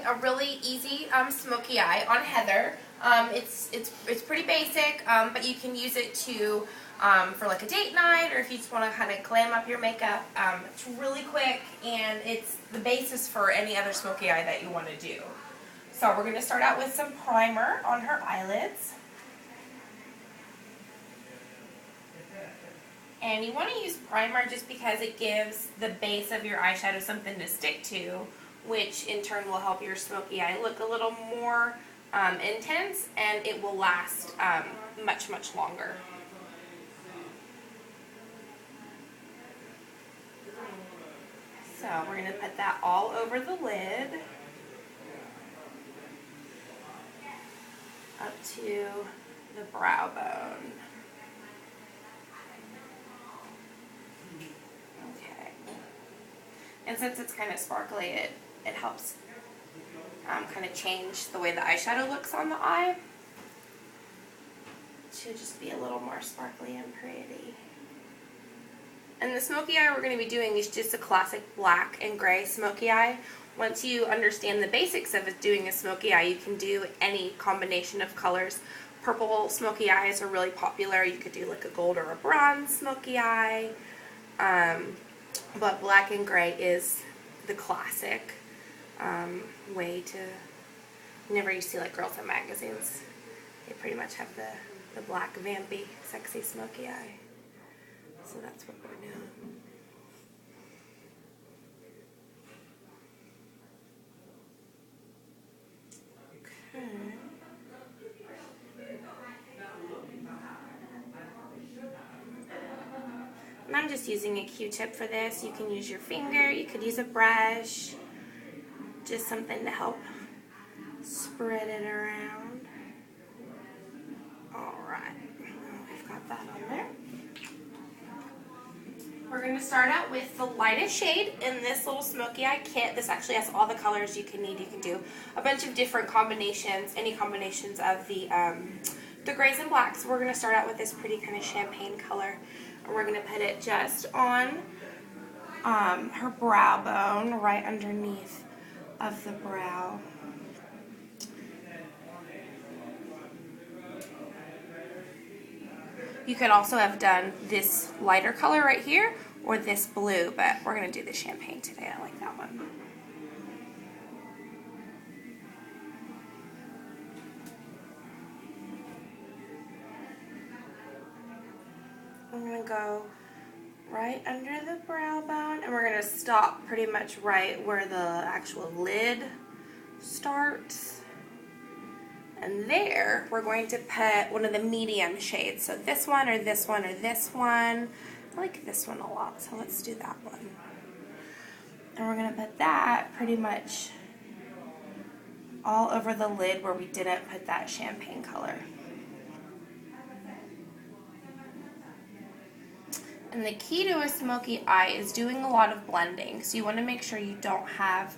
a really easy smoky eye on Heather. It's pretty basic, but you can use it to for like a date night, or if you just want to kind of glam up your makeup. It's really quick, and it's the basis for any other smoky eye that you want to do. So we're going to start out with some primer on her eyelids. And you want to use primer just because it gives the base of your eyeshadow something to stick to, which in turn will help your smoky eye look a little more intense, and it will last much, much longer. So we're going to put that all over the lid, up to the brow bone. Okay. And since it's kind of sparkly, it helps kind of change the way the eyeshadow looks on the eye to just be a little more sparkly and pretty. And the smoky eye we're going to be doing is just a classic black and gray smoky eye. Once you understand the basics of doing a smoky eye, you can do any combination of colors. Purple smoky eyes are really popular. You could do like a gold or a bronze smoky eye. But black and gray is the classic way to, whenever you see like girls in magazines, they pretty much have the black, vampy, sexy smoky eye. So that's what we're doing. Okay. And I'm just using a Q-tip for this. You can use your finger, you could use a brush, just something to help spread it around. Alright, we've got that on there. We're going to start out with the lightest shade in this little smoky eye kit. This actually has all the colors you can need. You can do a bunch of different combinations, any combinations of the grays and blacks. We're going to start out with this pretty kind of champagne color. And we're going to put it just on her brow bone, right underneath of the brow. You could also have done this lighter color right here or this blue, but we're going to do the champagne today. I like that one. I'm going to go right under the brow bone, and we're going to stop pretty much right where the actual lid starts. And there, we're going to put one of the medium shades. So this one, or this one, or this one. I like this one a lot, so let's do that one. And we're going to put that pretty much all over the lid where we didn't put that champagne color. And the key to a smoky eye is doing a lot of blending. So you want to make sure you don't have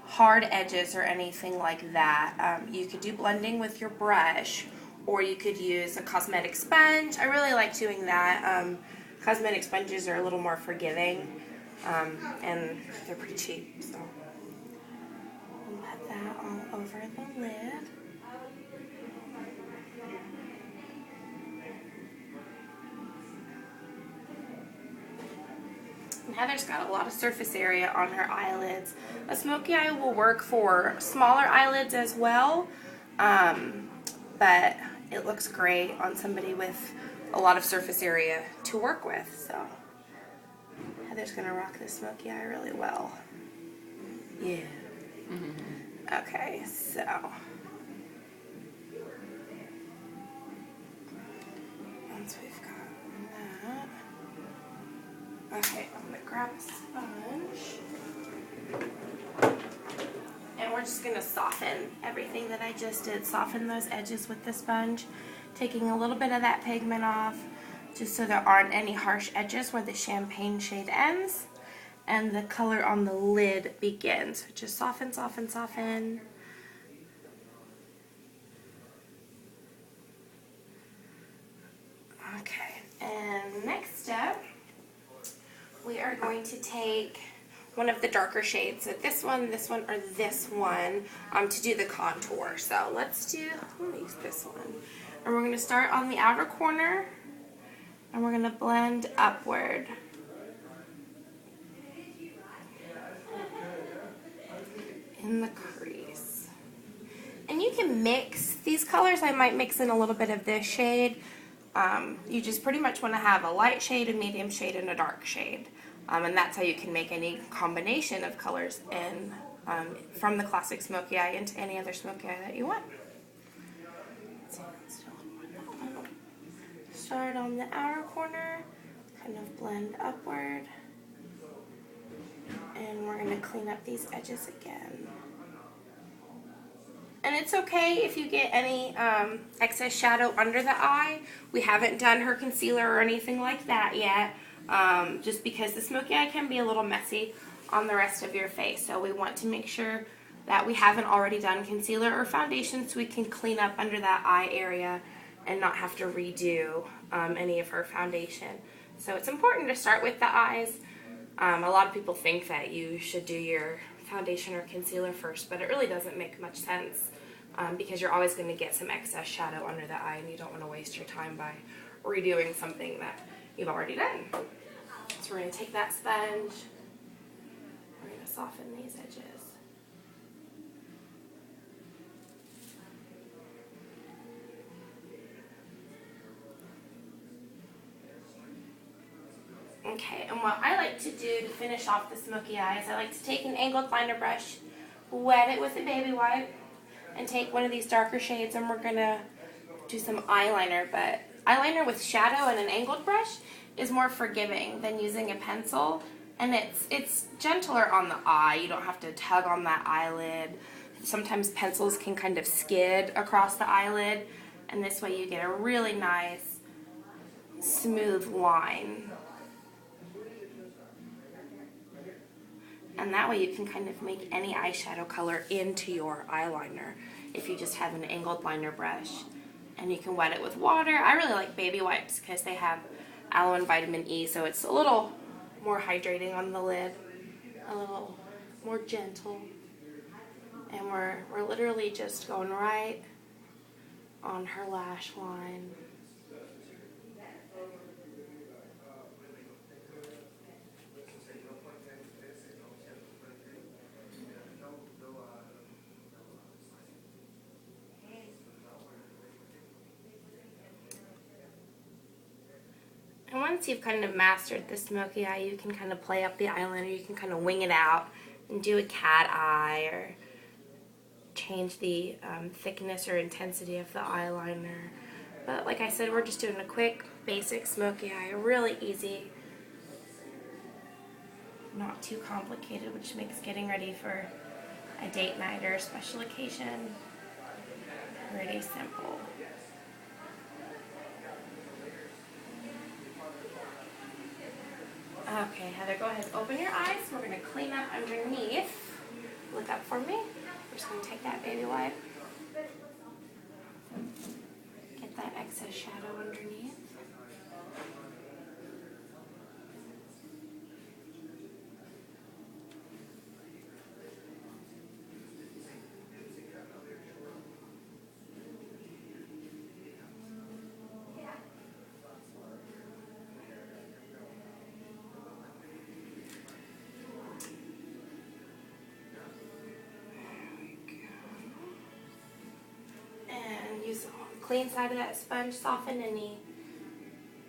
hard edges or anything like that. You could do blending with your brush, or you could use a cosmetic sponge. I really like doing that. Cosmetic sponges are a little more forgiving, and they're pretty cheap. So we'll put that all over the lid. And Heather's got a lot of surface area on her eyelids. A smoky eye will work for smaller eyelids as well, but it looks great on somebody with a lot of surface area to work with. So Heather's going to rock this smoky eye really well. Yeah. Okay, so once we've got that, okay, I'm going to grab a sponge, and we're just going to soften everything that I just did. Soften those edges with the sponge, taking a little bit of that pigment off, just so there aren't any harsh edges where the champagne shade ends and the color on the lid begins. Just soften, soften, soften. Okay, and next step, we are going to take one of the darker shades. So this one, or this one to do the contour. So let's use this one. And we're going to start on the outer corner and we're going to blend upward. In the crease. And you can mix these colors. I might mix in a little bit of this shade. You just pretty much want to have a light shade, a medium shade, and a dark shade. And that's how you can make any combination of colors in, from the classic smoky eye into any other smoky eye that you want. Start on the outer corner, kind of blend upward, and we're going to clean up these edges again. And it's okay if you get any excess shadow under the eye. We haven't done her concealer or anything like that yet, just because the smoky eye can be a little messy on the rest of your face. So we want to make sure that we haven't already done concealer or foundation so we can clean up under that eye area and not have to redo any of her foundation. So it's important to start with the eyes. A lot of people think that you should do your foundation or concealer first, but it really doesn't make much sense because you're always going to get some excess shadow under the eye and you don't want to waste your time by redoing something that you've already done. So we're going to take that sponge, we're going to soften these edges. Okay, and what I like to do to finish off the smoky eyes, I like to take an angled liner brush, wet it with a baby wipe, and take one of these darker shades and we're going to do some eyeliner. But eyeliner with shadow and an angled brush is more forgiving than using a pencil, and it's gentler on the eye. You don't have to tug on that eyelid. Sometimes pencils can kind of skid across the eyelid, and this way you get a really nice smooth line. And that way you can kind of make any eyeshadow color into your eyeliner if you just have an angled liner brush. And you can wet it with water. I really like baby wipes because they have aloe and vitamin E, so it's a little more hydrating on the lid, a little more gentle. And we're literally just going right on her lash line. And once you've kind of mastered the smoky eye, you can kind of play up the eyeliner, you can kind of wing it out and do a cat eye or change the thickness or intensity of the eyeliner. But like I said, we're just doing a quick, basic smoky eye, really easy, not too complicated, which makes getting ready for a date night or a special occasion pretty simple. Okay, Heather, go ahead and open your eyes. We're going to clean up underneath. Look up for me. We're just going to take that baby wipe. Get that excess shadow underneath. Use the clean side of that sponge, soften any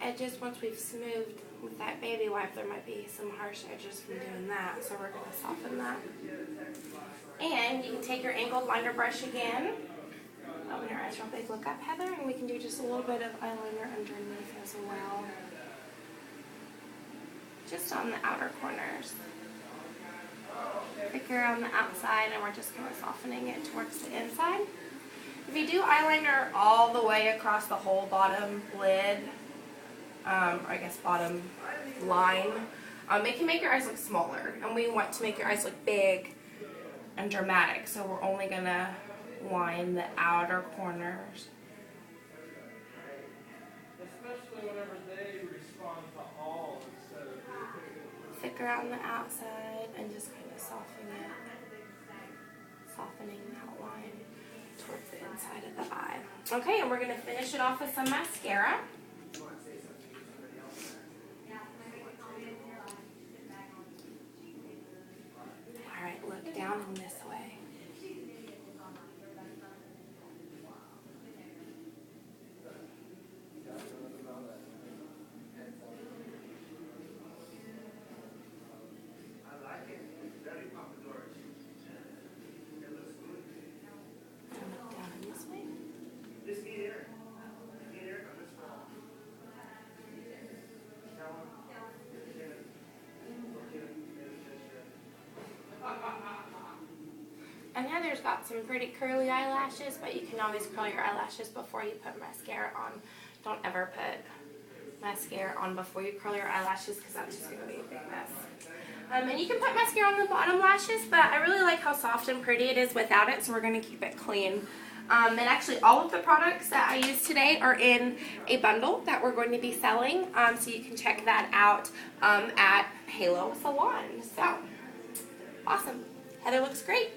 edges. Once we've smoothed with that baby wipe, there might be some harsh edges from doing that, so we're going to soften that. And you can take your angled liner brush again, open your eyes real big, look up, Heather, and we can do just a little bit of eyeliner underneath as well, just on the outer corners. Thicker on the outside, and we're just kind of softening it towards the inside. If you do eyeliner all the way across the whole bottom lid, or I guess bottom line, it can make your eyes look smaller, and we want to make your eyes look big and dramatic, so we're only going to line the outer corners. Especially whenever they respond to all instead of lipstick around the outside and just kind of softening the outline towards the inside of the eye. Okay, and we're going to finish it off with some mascara. Alright, look down in this way. And Heather's got some pretty curly eyelashes, but you can always curl your eyelashes before you put mascara on. Don't ever put mascara on before you curl your eyelashes because that's just going to be a big mess. And you can put mascara on the bottom lashes, but I really like how soft and pretty it is without it, so we're going to keep it clean. And actually all of the products that I used today are in a bundle that we're going to be selling, so you can check that out at Halo Salon. So, awesome. Heather looks great.